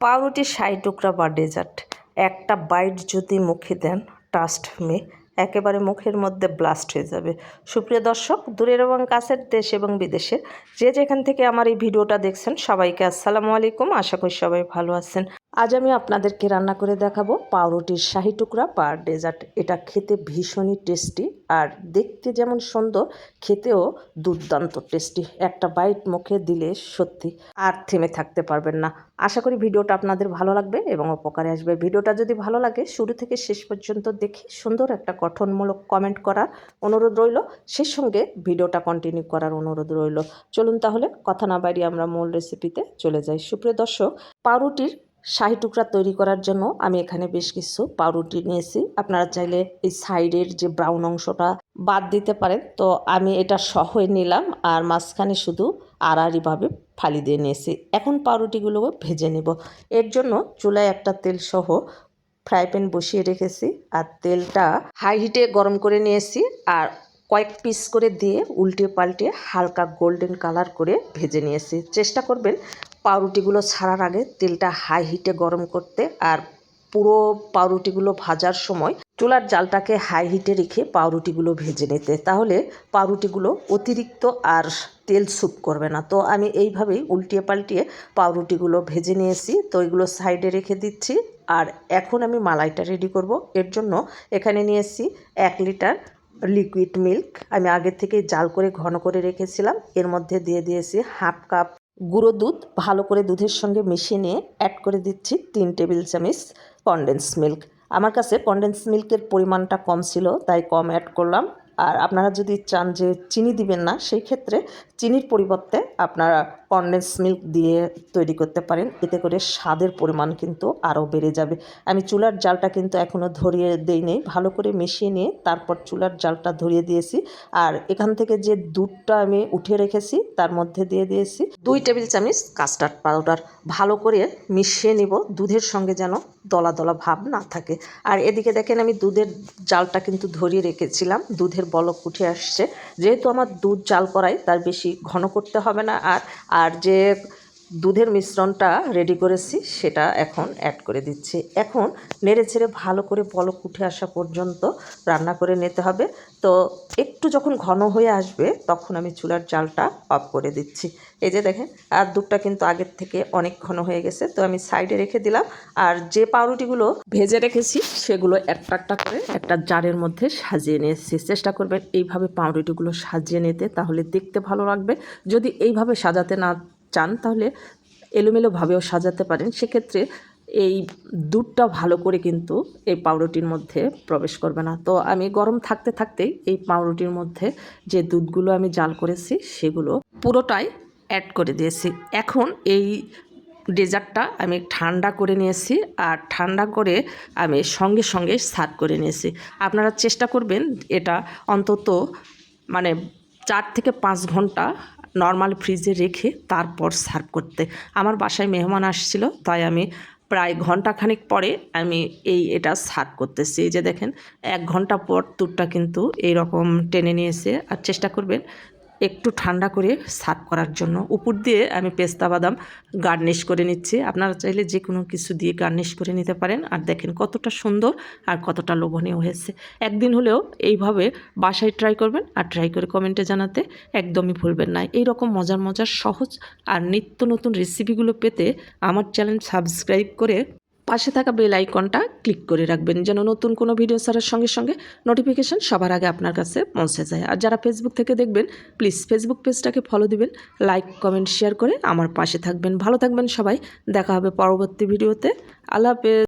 পাউরুটি ৬০ টুকরা বা ডেজার্ট একটা বাইট যদি মুখে দেন, ট্রাস্ট মি, একেবারে মুখের মধ্যে ব্লাস্ট হয়ে যাবে। সুপ্রিয় দর্শক, দূরের এবং কাছের, দেশ এবং বিদেশের যে যেখান থেকে আমার এই ভিডিওটা দেখছেন, সবাইকে আসসালামু আলাইকুম। আশা করি সবাই ভালো আছেন। আজ আমি আপনাদেরকে রান্না করে দেখাবো পাউরুটির ৬০ টুকরা বা ডেজার্ট। এটা খেতে ভীষণই টেস্টি, আর দেখতে যেমন সুন্দর, খেতেও দুর্দান্ত টেস্টি। একটা বাইট মুখে দিলে সত্যি আর থেমে থাকতে পারবেন না। আশা করি ভিডিওটা আপনাদের ভালো লাগবে এবং উপকারে আসবে। ভিডিওটা যদি ভালো লাগে শুরু থেকে শেষ পর্যন্ত দেখে সুন্দর একটা গঠনমূলক কমেন্ট করার অনুরোধ রইল, সেই সঙ্গে ভিডিওটা কন্টিনিউ করার অনুরোধ রইল। চলুন তাহলে কথা না বাড়িয়ে আমরা মূল রেসিপিতে চলে যাই। সুপ্রিয় দর্শক, পাউরুটির ৬০ টুকরা তৈরি করার জন্য আমি এখানে বেশ কিছু পাউরুটি নিয়েছি। আপনারা চাইলে এই সাইডের যে ব্রাউন অংশটা বাদ দিতে পারেন, তো আমি এটা সহই নিলাম আর মাঝখানে শুধু আড়াআড়িভাবে ফালি দিয়ে নিয়েছি। এখন পাউরুটিগুলো ভেজে নেব। এর জন্য চুলায় একটা তেল সহ ফ্রাই প্যান বসিয়ে রেখেছি, আর তেলটা হাই হিটে গরম করে নিয়েছি। আর কয়েক পিস করে দিয়ে উল্টে পাল্টে হালকা গোল্ডেন কালার করে ভেজে নিয়েছি। চেষ্টা করবেন পাউরুটিগুলো ছাড়ার আগে তেলটা হাই হিটে গরম করতে, আর পুরো পাউরুটিগুলো ভাজার সময় চুলার জালটাকে হাই হিটে রেখে পাউরুটিগুলো ভেজে নিতে, তাহলে পাউরুটিগুলো অতিরিক্ত আর তেল স্যুপ করবে না। তো আমি এইভাবেই উল্টিয়ে পাল্টিয়ে পাউরুটিগুলো ভেজে নিয়েছি। তো এগুলো সাইডে রেখে দিচ্ছি। আর এখন আমি মালাইটা রেডি করব। এর জন্য এখানে নিয়েছি ১ লিটার লিকুইড মিল্ক। আমি আগে থেকে জাল করে ঘন করে রেখেছিলাম। এর মধ্যে দিয়ে দিয়েছি হাফ কাপ গুঁড়ো দুধ। ভালো করে দুধের সঙ্গে মিশিয়ে নিয়ে অ্যাড করে দিচ্ছি ৩ টেবিল চামচ কনডেন্স মিল্ক। আমার কাছে কনডেন্স মিল্কের পরিমাণটা কম ছিল, তাই কম অ্যাড করলাম। আর আপনারা যদি চান যে চিনি দিবেন না, সেই ক্ষেত্রে চিনির পরিবর্তে আপনারা কনডেন্স মিল্ক দিয়ে তৈরি করতে পারেন। এতে করে স্বাদের পরিমাণ কিন্তু আরও বেড়ে যাবে। আমি চুলার জালটা কিন্তু এখনও ধরিয়ে দেইনি, ভালো করে মিশিয়ে নিয়ে তারপর চুলার জালটা ধরিয়ে দিয়েছি। আর এখান থেকে যে দুধটা আমি উঠিয়ে রেখেছি তার মধ্যে দিয়ে দিয়েছি ২ টেবিল চামচ কাস্টার্ড পাউডার। ভালো করে মিশিয়ে নিব, দুধের সঙ্গে যেন দলা দলা ভাব না থাকে। আর এদিকে দেখেন আমি দুধের জালটা কিন্তু ধরিয়ে রেখেছিলাম, দুধের বলক উঠে আসছে। যেহেতু আমার দুধ জাল করাই, তার বেশি ঘন করতে হবে না। আর যে দুধের মিশ্রণটা রেডি করেছি সেটা এখন অ্যাড করে দিচ্ছি। এখন নেড়ে ছেড়ে ভালো করে বলক উঠে আসা পর্যন্ত রান্না করে নিতে হবে। তো একটু যখন ঘন হয়ে আসবে তখন আমি চুলার জালটা অফ করে দিচ্ছি। এই যে দেখেন, আর দুধটা কিন্তু আগের থেকে অনেক ঘন হয়ে গেছে। তো আমি সাইডে রেখে দিলাম। আর যে পাউরুটিগুলো ভেজে রেখেছি সেগুলো একটা একটা করে একটা জারের মধ্যে সাজিয়ে নিয়েছি। চেষ্টা করবেন এইভাবে পাউরুটিগুলো সাজিয়ে নিতে, তাহলে দেখতে ভালো লাগবে। যদি এইভাবে সাজাতে না চান তাহলে এলোমেলোভাবেও সাজাতে পারেন। সেক্ষেত্রে এই দুধটা ভালো করে কিন্তু এই পাউরুটির মধ্যে প্রবেশ করবে না। তো আমি গরম থাকতে থাকতেই এই পাউরুটির মধ্যে যে দুধগুলো আমি জাল করেছি সেগুলো পুরোটাই অ্যাড করে দিয়েছি। এখন এই ডেজার্টটা আমি ঠান্ডা করে নিয়েছি, আর ঠান্ডা করে আমি সঙ্গে সঙ্গে সার্ভ করে নিয়েছি। আপনারা চেষ্টা করবেন এটা অন্তত ৪ থেকে ৫ ঘন্টা নর্মাল ফ্রিজে রেখে তারপর সার্ভ করতে। আমার বাসায় মেহমান আসছিল, তাই আমি প্রায় ঘন্টাখানেক পরে আমি এটা সার্ভ করতেছি। এই যে দেখেন, ১ ঘন্টা পর দুধটা কিন্তু এইরকম টেনে নিয়েছে। আর চেষ্টা করবেন একটু ঠান্ডা করে সার্ভ করার জন্য। উপর দিয়ে আমি পেস্তা বাদাম গার্নিশ করে নিচ্ছি। আপনারা চাইলে যে কোনো কিছু দিয়ে গার্নিশ করে নিতে পারেন। আর দেখেন কতটা সুন্দর আর কতটা লোভনীয় হয়েছে। একদিন হলেও এইভাবে বাসায় ট্রাই করবেন, আর ট্রাই করে কমেন্টে জানাতে একদমই ভুলবেন না। এই রকম মজার মজার সহজ আর নিত্য নতুন রেসিপিগুলো পেতে আমার চ্যানেল সাবস্ক্রাইব করে পাশে থাকা বেল আইকনটা ক্লিক করে রাখবেন, যেন নতুন কোনো ভিডিও ছাড়ার সঙ্গে সঙ্গে নোটিফিকেশান সবার আগে আপনার কাছে পৌঁছে যায়। আর যারা ফেসবুক থেকে দেখবেন, প্লিজ ফেসবুক পেজটাকে ফলো দিবেন, লাইক কমেন্ট শেয়ার করে আমার পাশে থাকবেন। ভালো থাকবেন সবাই, দেখা হবে পরবর্তী ভিডিওতে। আল্লাহ হাফেজ।